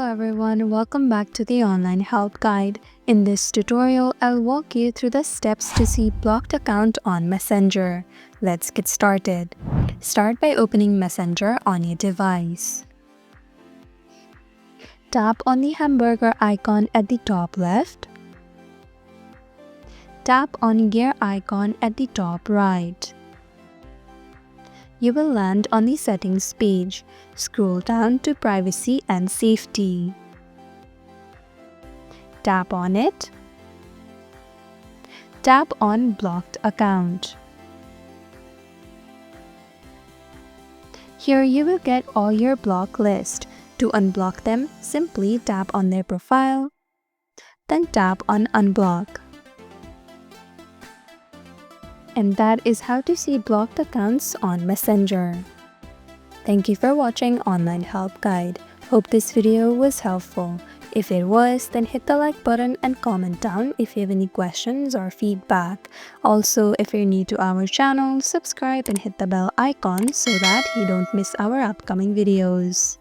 everyone, welcome back to the online help guide. In this tutorial, I'll walk you through the steps to see blocked account on Messenger. Let's get started. Start by opening Messenger on your device. Tap on the hamburger icon at the top left. Tap on gear icon at the top right. You will land on the settings page. Scroll down to privacy and safety. Tap on it. Tap on blocked account. Here you will get all your block list. To unblock them, simply tap on their profile, then tap on unblock. And that is how to see blocked accounts on Messenger. Thank you for watching Online Help Guide. Hope this video was helpful. If it was, then hit the like button and comment down if you have any questions or feedback. Also, if you're new to our channel, subscribe and hit the bell icon so that you don't miss our upcoming videos.